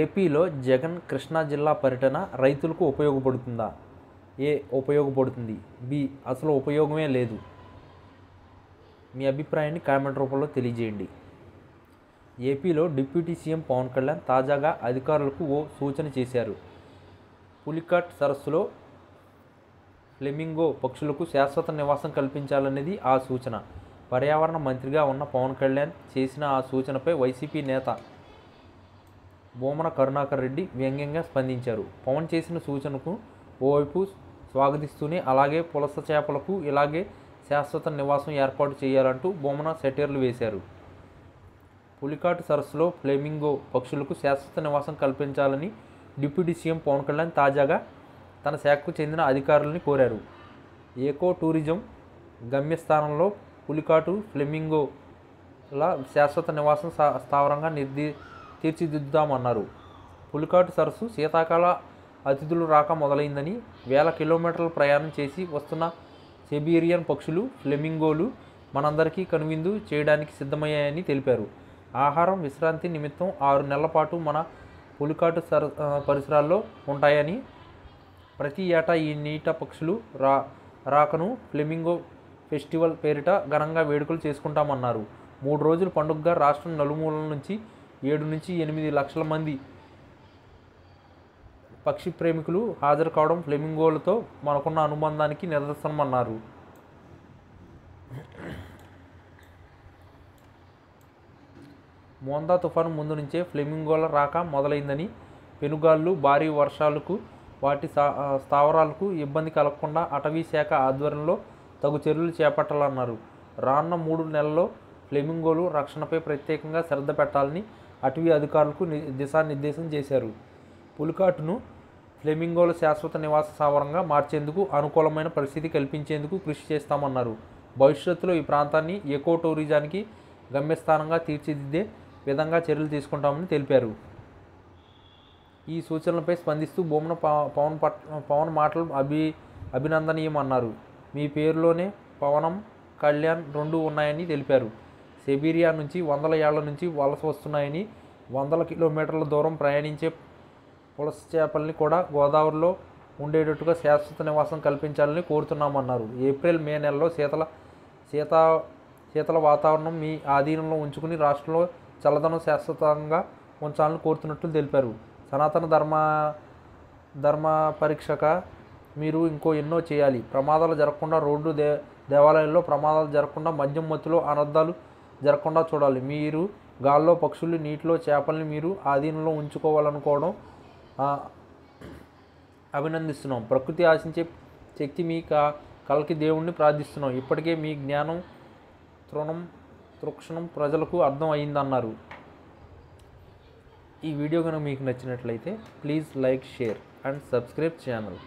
ఏపీలో జగన్ కృష్ణా జిల్లా పర్యటన రైతులకు ఉపయోగపడుతుందా? ఏ ఉపయోగపడుతుంది, బి అసలు ఉపయోగమే లేదు. మీ అభిప్రాయాన్ని కామెంట్ రూపంలో తెలియజేయండి. ఏపీలో డిప్యూటీ సీఎం పవన్ కళ్యాణ్ తాజాగా అధికారులకు ఓ సూచన చేశారు. పులికాట్ సరస్సులో ఫ్లెమింగో పక్షులకు శాశ్వత నివాసం కల్పించాలనేది ఆ సూచన. పర్యావరణ మంత్రిగా ఉన్న పవన్ కళ్యాణ్ చేసిన ఆ సూచనపై వైసీపీ నేత భూమన కరుణాకర్ రెడ్డి వ్యంగ్యంగా స్పందించారు. పవన్ చేసిన సూచనకు ఓవైపు స్వాగతిస్తూనే అలాగే పులస చేపలకు ఇలాగే శాశ్వత నివాసం ఏర్పాటు చేయాలంటూ భూమన సెటైర్లు వేశారు. పులికాటు సరస్సులో ఫ్లెమింగో పక్షులకు శాశ్వత నివాసం కల్పించాలని డిప్యూటీ సీఎం పవన్ కళ్యాణ్ తాజాగా తన శాఖకు చెందిన అధికారులని కోరారు. ఏకో టూరిజం గమ్యస్థానంలో పులికాటు ఫ్లెమింగోల శాశ్వత నివాసం స్థావరంగా తీర్చిదిద్దుతామన్నారు. పులికాటు సరస్సు శీతాకాల అతిథులు రాక మొదలైందని, వేల కిలోమీటర్ల ప్రయాణం చేసి వస్తున్న సిబీరియన్ పక్షులు ఫ్లెమింగోలు మనందరికీ కనువిందు చేయడానికి సిద్ధమయ్యాయని తెలిపారు. ఆహారం, విశ్రాంతి నిమిత్తం 6 నెలల పాటు మన పులికాటు పరిసరాల్లో ఉంటాయని, ప్రతి ఏటా ఈ నీట పక్షులు రాకను ఫ్లెమింగో ఫెస్టివల్ పేరిట ఘనంగా వేడుకలు చేసుకుంటామన్నారు. 3 రోజుల పండుగగా రాష్ట్రం నలుమూలల నుంచి 7 నుంచి 8 లక్షల మంది పక్షి ప్రేమికులు హాజరు కావడం ఫ్లెమింగోలతో మనకున్న అనుబంధానికి నిదర్శనమన్నారు. మోందా తుఫాను ముందు నుంచే ఫ్లెమింగోల రాక మొదలైందని, పెనుగాళ్లు, భారీ వర్షాలకు వాటి స్థావరాలకు ఇబ్బంది కలగకుండా అటవీ శాఖ ఆధ్వర్యంలో తగు చర్యలు చేపట్టాలన్నారు. రానున్న 3 నెలల్లో ఫ్లెమింగోలు రక్షణపై ప్రత్యేకంగా శ్రద్ధ పెట్టాలని అటవీ అధికారులకు దిశానిర్దేశం చేశారు. పులికాటును ఫ్లెమింగోల శాశ్వత నివాస స్థావరంగా మార్చేందుకు అనుకూలమైన పరిస్థితి కల్పించేందుకు కృషి చేస్తామన్నారు. భవిష్యత్తులో ఈ ప్రాంతాన్ని ఎకో టూరిజానికి గమ్యస్థానంగా తీర్చిదిద్దే విధంగా చర్యలు తీసుకుంటామని తెలిపారు. ఈ సూచనలపై స్పందిస్తూ భూమన పవన్ మాటలు అభినందనీయమన్నారు. మీ పేరులోనే పవనం, కళ్యాణ్ రెండూ ఉన్నాయని తెలిపారు. సిబీరియా నుంచి వందల ఏళ్ల నుంచి వలస వస్తున్నాయని, వందల కిలోమీటర్ల దూరం ప్రయాణించే పులస చేపల్ని కూడా గోదావరిలో ఉండేటట్టుగా శాశ్వత నివాసం కల్పించాలని కోరుతున్నామన్నారు. ఏప్రిల్, మే నెలలో శీతల వాతావరణం మీ ఆధీనంలో ఉంచుకుని రాష్ట్రంలో చల్లదనం శాశ్వతంగా ఉంచాలని కోరుతున్నట్లు తెలిపారు. సనాతన ధర్మ పరీక్షక మీరు ఇంకో ఎన్నో చేయాలి. ప్రమాదాలు జరగకుండా రోడ్డు, దేవాలయాల్లో ప్రమాదాలు జరగకుండా, మద్యం మత్తులో అనర్థాలు జరగకుండా చూడాలి. మీరు గాల్లో పక్షులు, నీటిలో చేపల్ని మీరు ఆధీనంలో ఉంచుకోవాలనుకోవడం అభినందిస్తున్నాం. ప్రకృతి ఆశించే శక్తి మీ కలకి దేవుణ్ణి ప్రార్థిస్తున్నాం. ఇప్పటికే మీ జ్ఞానం తృక్షణం ప్రజలకు అర్థం అయిందన్నారు. ఈ వీడియో కనుక మీకు నచ్చినట్లయితే please like, share and subscribe channel.